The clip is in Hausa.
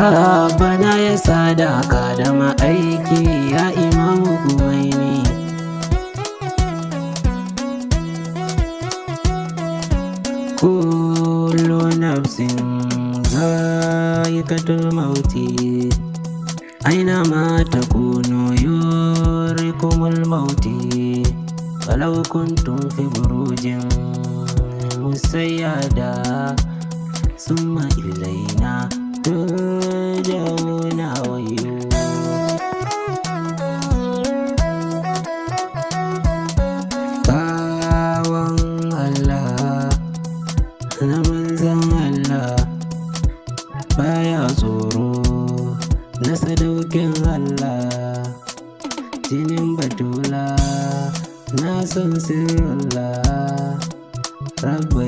Rabbana ya sadaka da ma'aiki ya Imamu Kumaini. Kullu nafsin za'iqatul mauti, aina ma takunu yurikumul mauti, walau kuntum fi burujin musayyada, summa ilaina turja'una wayyo. Bawan Allah na manzan Allah, baya tsoro na sadaukin Allah, jinin batula na son sirrullah. Rabba